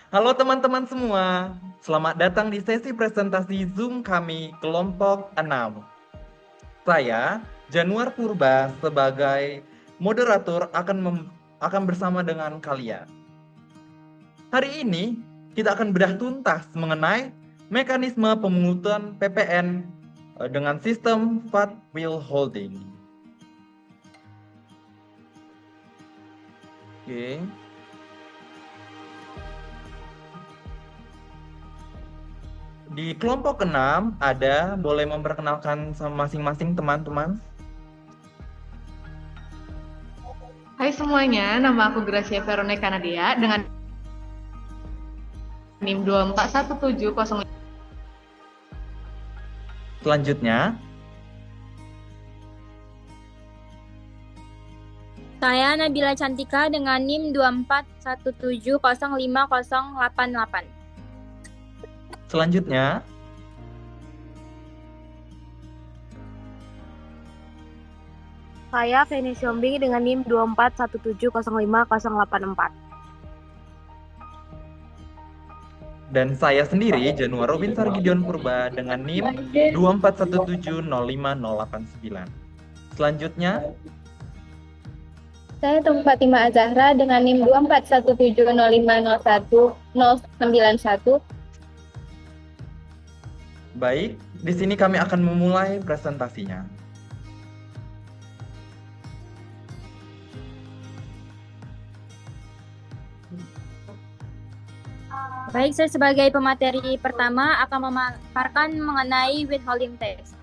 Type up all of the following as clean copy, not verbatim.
Halo teman-teman semua, selamat datang di sesi presentasi Zoom kami kelompok 6. Saya, Januar Purba, sebagai moderator akan bersama dengan kalian. Hari ini, kita akan bedah tuntas mengenai mekanisme pemungutan PPN dengan sistem fat wheel holding. Oke. Di kelompok 6 ada, boleh memperkenalkan sama masing-masing teman-teman? Hai semuanya, nama aku Gracia Veronica Nadia dengan NIM 24170. Selanjutnya, Saya Nabila Cantika dengan NIM 241705088. selanjutnya, Saya Feni Siombing dengan NIM 241705084. dan saya sendiri, Januar Robin Sargideon Purba dengan NIM 241705089. Selanjutnya, Saya Tung Fatima Azahra dengan NIM 24170501091. baik, di sini kami akan memulai presentasinya. Baik, saya sebagai pemateri pertama akan memaparkan mengenai withholding tax.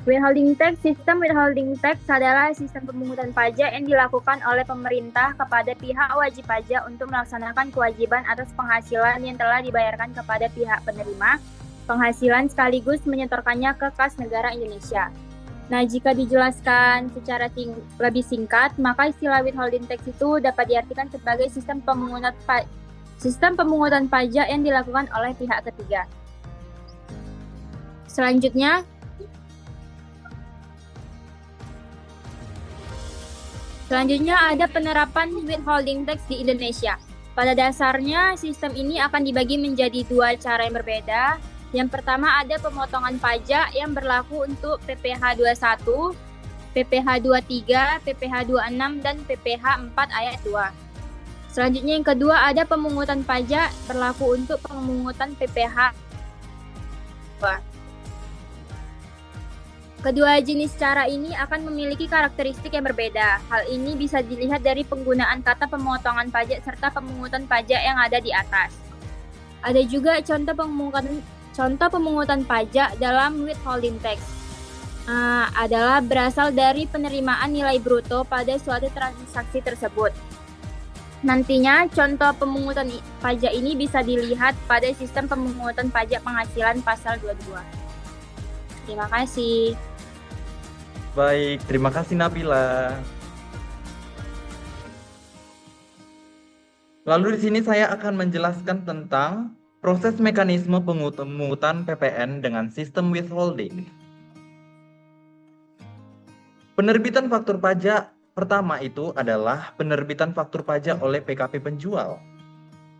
Withholding tax, sistem withholding tax adalah sistem pemungutan pajak yang dilakukan oleh pemerintah kepada pihak wajib pajak untuk melaksanakan kewajiban atas penghasilan yang telah dibayarkan kepada pihak penerima penghasilan sekaligus menyetorkannya ke kas negara Indonesia. Nah, jika dijelaskan secara lebih singkat, maka istilah withholding tax itu dapat diartikan sebagai sistem pemungutan pajak yang dilakukan oleh pihak ketiga. Selanjutnya, ada penerapan withholding tax di Indonesia. Pada dasarnya, sistem ini akan dibagi menjadi dua cara yang berbeda. Yang pertama ada pemotongan pajak yang berlaku untuk PPh 21, PPh 23, PPh 26, dan PPh 4 ayat 2. Selanjutnya yang kedua ada pemungutan pajak berlaku untuk pemungutan PPh 2. Kedua jenis cara ini akan memiliki karakteristik yang berbeda. Hal ini bisa dilihat dari penggunaan kata pemotongan pajak serta pemungutan pajak yang ada di atas. Ada juga contoh pemungutan pajak dalam withholding tax. Adalah berasal dari penerimaan nilai bruto pada suatu transaksi tersebut. Nantinya contoh pemungutan pajak ini bisa dilihat pada sistem pemungutan pajak penghasilan pasal 22. Terima kasih. Baik, terima kasih Nabila. Lalu di sini saya akan menjelaskan tentang proses mekanisme pemungutan PPN dengan sistem withholding. Penerbitan faktur pajak pertama itu adalah penerbitan faktur pajak oleh PKP penjual.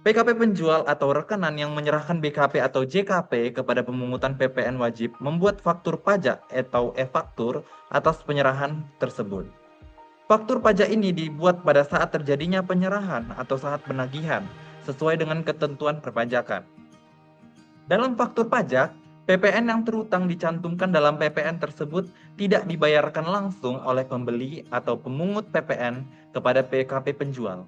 PKP penjual atau rekanan yang menyerahkan BKP atau JKP kepada pemungutan PPN wajib membuat faktur pajak atau e-faktur atas penyerahan tersebut. Faktur pajak ini dibuat pada saat terjadinya penyerahan atau saat penagihan sesuai dengan ketentuan perpajakan. Dalam faktur pajak, PPN yang terutang dicantumkan dalam PPN tersebut tidak dibayarkan langsung oleh pembeli atau pemungut PPN kepada PKP penjual.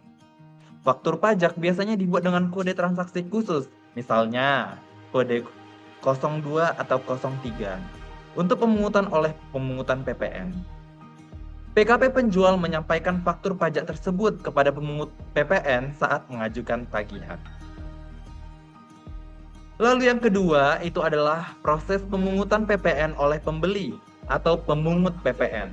Faktur pajak biasanya dibuat dengan kode transaksi khusus, misalnya kode 02 atau 03, untuk pemungutan oleh pemungutan PPN. PKP penjual menyampaikan faktur pajak tersebut kepada pemungut PPN saat mengajukan tagihan. Lalu yang kedua itu adalah proses pemungutan PPN oleh pembeli atau pemungut PPN.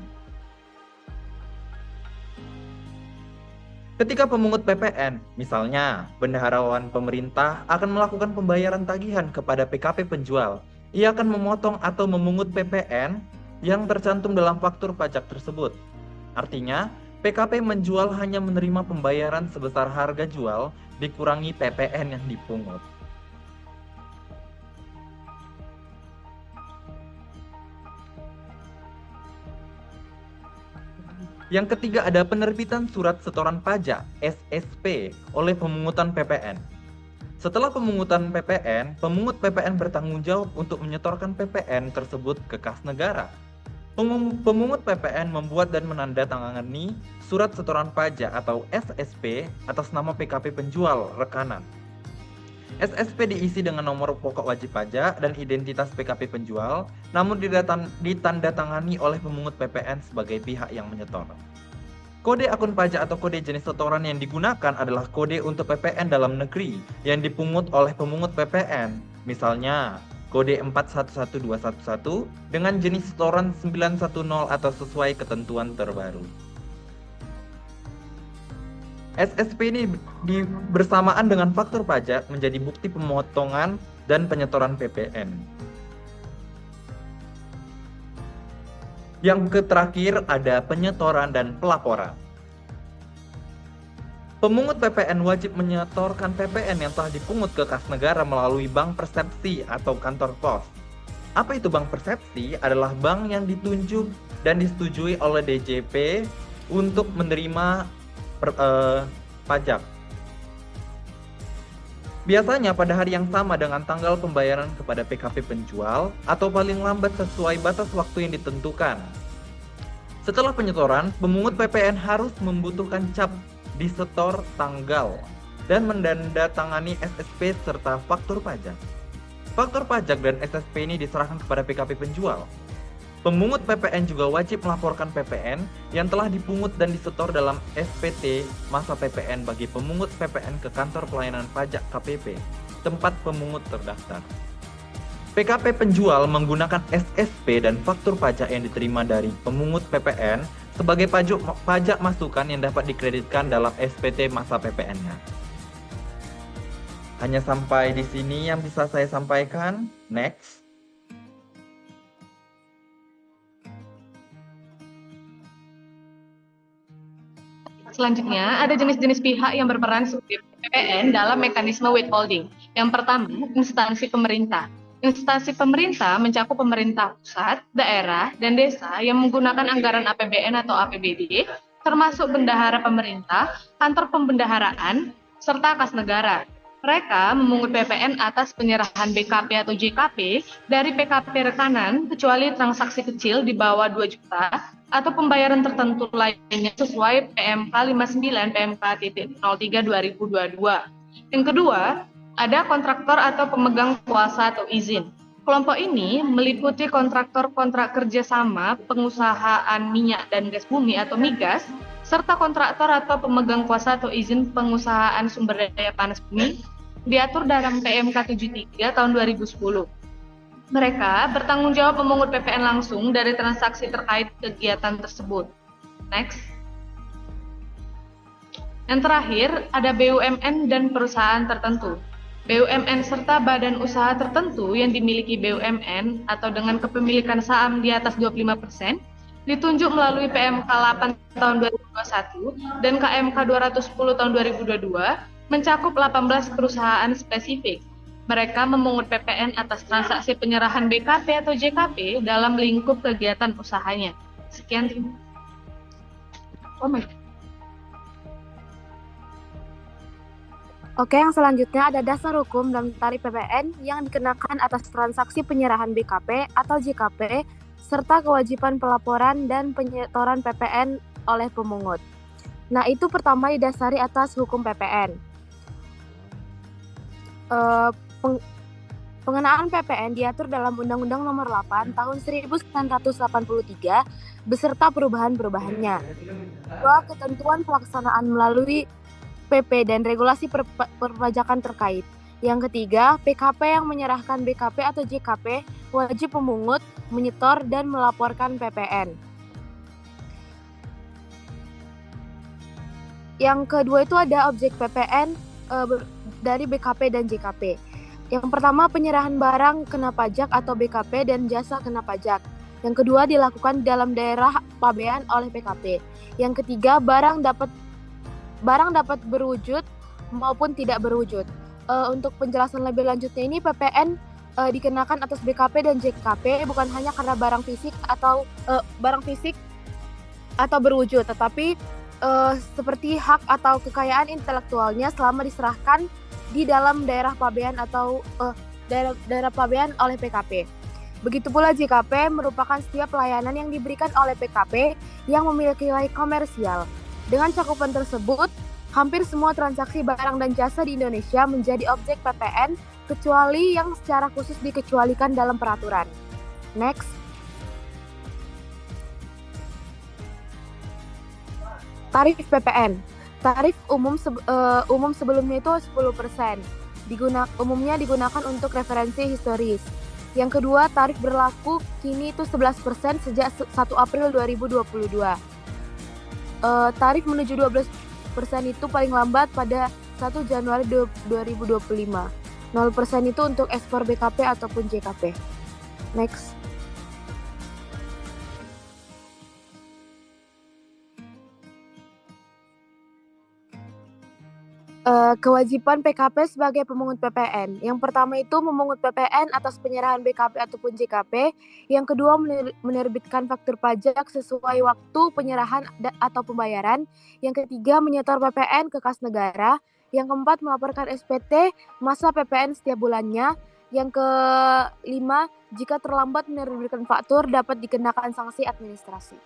Ketika pemungut PPN, misalnya bendaharawan pemerintah akan melakukan pembayaran tagihan kepada PKP penjual, ia akan memotong atau memungut PPN yang tercantum dalam faktur pajak tersebut. Artinya, PKP menjual hanya menerima pembayaran sebesar harga jual dikurangi PPN yang dipungut. Yang ketiga ada penerbitan surat setoran pajak (SSP) oleh pemungutan PPN. Setelah pemungutan PPN, pemungut PPN bertanggung jawab untuk menyetorkan PPN tersebut ke kas negara. Pemungut PPN membuat dan menandatangani surat setoran pajak atau SSP atas nama PKP penjual rekanan. SSP diisi dengan nomor pokok wajib pajak dan identitas PKP penjual, namun ditandatangani oleh pemungut PPN sebagai pihak yang menyetor. Kode akun pajak atau kode jenis setoran yang digunakan adalah kode untuk PPN dalam negeri yang dipungut oleh pemungut PPN. Misalnya, kode 411211 dengan jenis setoran 910 atau sesuai ketentuan terbaru. SSP ini bersamaan dengan faktur pajak menjadi bukti pemotongan dan penyetoran PPN. Yang terakhir ada penyetoran dan pelaporan. Pemungut PPN wajib menyetorkan PPN yang telah dipungut ke kas negara melalui bank persepsi atau kantor pos. Apa itu bank persepsi? Adalah bank yang ditunjuk dan disetujui oleh DJP untuk menerima pajak. Biasanya pada hari yang sama dengan tanggal pembayaran kepada PKP penjual atau paling lambat sesuai batas waktu yang ditentukan. Setelah penyetoran, pemungut PPN harus membutuhkan cap disetor tanggal dan menandatangani SSP serta faktur pajak. Faktur pajak dan SSP ini diserahkan kepada PKP penjual. Pemungut PPN juga wajib melaporkan PPN yang telah dipungut dan disetor dalam SPT masa PPN bagi pemungut PPN ke Kantor Pelayanan Pajak KPP, tempat pemungut terdaftar. PKP penjual menggunakan SSP dan faktur pajak yang diterima dari pemungut PPN sebagai pajak masukan yang dapat dikreditkan dalam SPT masa PPN-nya. Hanya sampai di sini yang bisa saya sampaikan. Next. Selanjutnya, ada jenis-jenis pihak yang berperan sebagai PPN dalam mekanisme withholding. Yang pertama, instansi pemerintah. Instansi pemerintah mencakup pemerintah pusat, daerah, dan desa yang menggunakan anggaran APBN atau APBD, termasuk bendahara pemerintah, kantor pembendaharaan, serta kas negara. Mereka memungut PPN atas penyerahan BKP atau JKP dari PKP rekanan kecuali transaksi kecil di bawah 2 juta atau pembayaran tertentu lainnya sesuai PMK 59 PMK.03 2022. Yang kedua, ada kontraktor atau pemegang kuasa atau izin. Kelompok ini meliputi kontraktor-kontrak kerjasama pengusahaan minyak dan gas bumi atau migas, serta kontraktor atau pemegang kuasa atau izin pengusahaan sumber daya panas bumi, diatur dalam PMK 73 tahun 2010. Mereka bertanggung jawab memungut PPN langsung dari transaksi terkait kegiatan tersebut. Next. Yang terakhir, ada BUMN dan perusahaan tertentu. BUMN serta badan usaha tertentu yang dimiliki BUMN atau dengan kepemilikan saham di atas 25% ditunjuk melalui PMK 8 tahun 2021 dan KMK 210 tahun 2022 mencakup 18 perusahaan spesifik. Mereka memungut PPN atas transaksi penyerahan BKP atau JKP dalam lingkup kegiatan usahanya. Sekian. Oh my God. Oke, yang selanjutnya ada dasar hukum dan tarif PPN yang dikenakan atas transaksi penyerahan BKP atau JKP serta kewajiban pelaporan dan penyetoran PPN oleh pemungut. Nah, itu pertama didasari atas hukum PPN. Pengenaan PPN diatur dalam Undang-Undang Nomor 8 Tahun 1983 beserta perubahan-perubahannya. Dua, ketentuan pelaksanaan melalui PP dan regulasi perpajakan terkait. Yang ketiga, PKP yang menyerahkan BKP atau JKP wajib memungut, menyetor, dan melaporkan PPN. Yang kedua itu ada objek PPN dari BKP dan JKP. Yang pertama, penyerahan barang kena pajak atau BKP dan jasa kena pajak. Yang kedua, dilakukan dalam daerah pabean oleh PKP. Yang ketiga, barang dapat berwujud maupun tidak berwujud. Untuk penjelasan lebih lanjutnya ini PPN dikenakan atas BKP dan JKP bukan hanya karena barang fisik atau berwujud, tetapi seperti hak atau kekayaan intelektualnya selama diserahkan di dalam daerah pabean atau daerah pabean oleh PKP. Begitu pula JKP merupakan setiap pelayanan yang diberikan oleh PKP yang memiliki nilai komersial. Dengan cakupan tersebut, hampir semua transaksi barang dan jasa di Indonesia menjadi objek PPN kecuali yang secara khusus dikecualikan dalam peraturan. Next. Tarif PPN. Tarif umum sebelumnya itu 10%. Umumnya digunakan untuk referensi historis. Yang kedua, tarif berlaku kini itu 11% sejak 1 April 2022. Tarif menuju 12% itu paling lambat pada 1 Januari 2025. 0% itu untuk ekspor BKP ataupun JKP. Next. Kewajiban PKP sebagai pemungut PPN. Yang pertama itu memungut PPN atas penyerahan BKP ataupun JKP. Yang kedua menerbitkan faktur pajak sesuai waktu penyerahan atau pembayaran. Yang ketiga menyetor PPN ke kas negara. Yang keempat melaporkan SPT masa PPN setiap bulannya. Yang kelima jika terlambat menerbitkan faktur dapat dikenakan sanksi administrasi.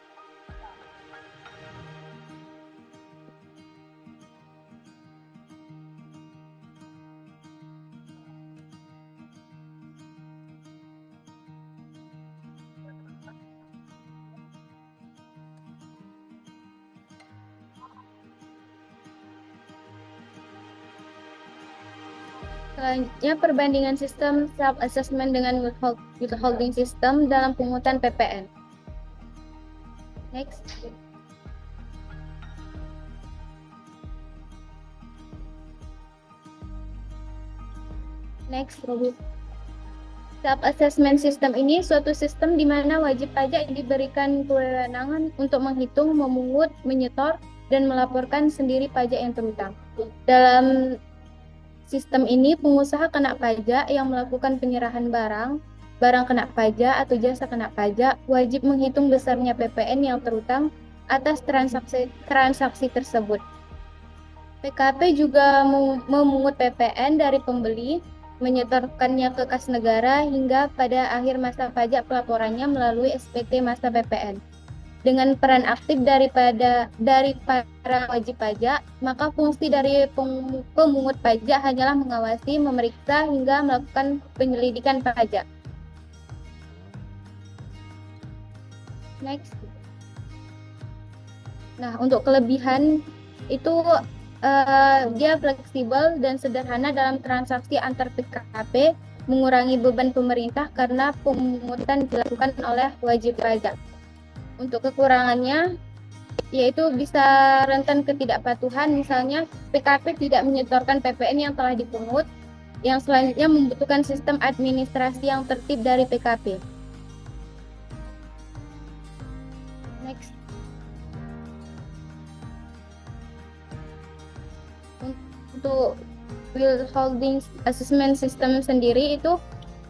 Selanjutnya, perbandingan sistem self-assessment dengan withholding system dalam pungutan PPN. Next. Self-assessment system ini suatu sistem di mana wajib pajak diberikan kewenangan untuk menghitung, memungut, menyetor, dan melaporkan sendiri pajak yang terutang. Dalam sistem ini, pengusaha kena pajak yang melakukan penyerahan barang kena pajak atau jasa kena pajak, wajib menghitung besarnya PPN yang terutang atas transaksi tersebut. PKP juga memungut PPN dari pembeli, menyetorkannya ke kas negara hingga pada akhir masa pajak pelaporannya melalui SPT masa PPN. Dengan peran aktif dari para wajib pajak, maka fungsi dari pemungut pajak hanyalah mengawasi, memeriksa, hingga melakukan penyelidikan pajak. Next. Nah, untuk kelebihan itu dia fleksibel dan sederhana dalam transaksi antar PKP, mengurangi beban pemerintah karena pemungutan dilakukan oleh wajib pajak. Untuk kekurangannya, yaitu bisa rentan ketidakpatuhan, misalnya PKP tidak menyetorkan PPN yang telah dipungut, yang selanjutnya membutuhkan sistem administrasi yang tertib dari PKP. Next. Untuk withholding assessment system sendiri itu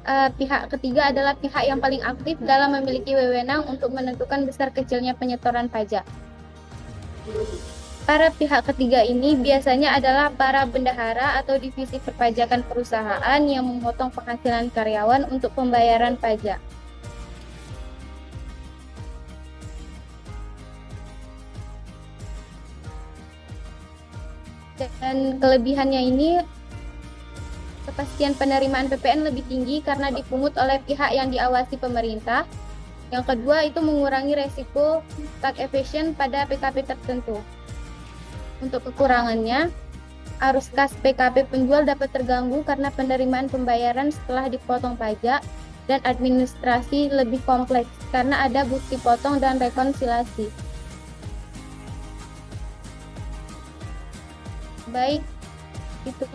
pihak ketiga adalah pihak yang paling aktif dalam memiliki wewenang untuk menentukan besar kecilnya penyetoran pajak. Para pihak ketiga ini biasanya adalah para bendahara atau divisi perpajakan perusahaan yang memotong penghasilan karyawan untuk pembayaran pajak. Dan kelebihannya ini, kepastian penerimaan PPN lebih tinggi karena dipungut oleh pihak yang diawasi pemerintah. Yang kedua, itu mengurangi resiko tax evasion pada PKP tertentu. Untuk kekurangannya, arus kas PKP penjual dapat terganggu karena penerimaan pembayaran setelah dipotong pajak dan administrasi lebih kompleks karena ada bukti potong dan rekonsiliasi. Baik, itu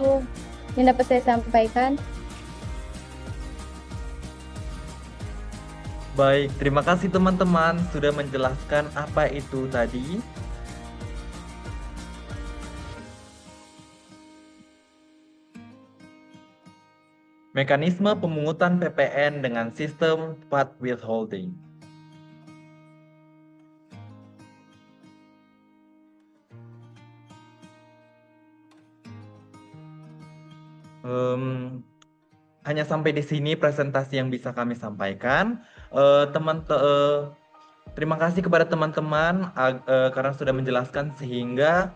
yang dapat saya sampaikan. Baik, terima kasih teman-teman sudah menjelaskan apa itu tadi. Mekanisme pemungutan PPN dengan sistem VAT withholding. Hanya sampai di sini presentasi yang bisa kami sampaikan. Terima kasih kepada teman-teman karena sudah menjelaskan sehingga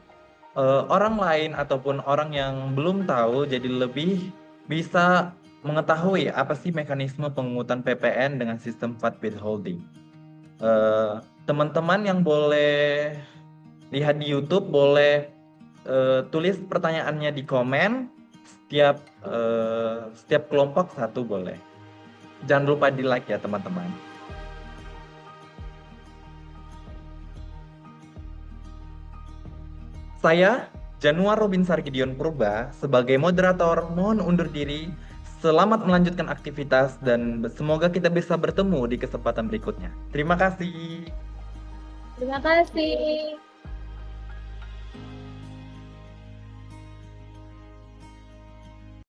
orang lain ataupun orang yang belum tahu jadi lebih bisa mengetahui apa sih mekanisme pemungutan PPN dengan sistem VAT withholding. Teman-teman yang boleh lihat di YouTube boleh tulis pertanyaannya di komen. Setiap kelompok satu boleh. Jangan lupa di like ya teman-teman. Saya Januar Robinsar Gideon Purba sebagai moderator mohon undur diri. Selamat melanjutkan aktivitas dan semoga kita bisa bertemu di kesempatan berikutnya. Terima kasih. Terima kasih.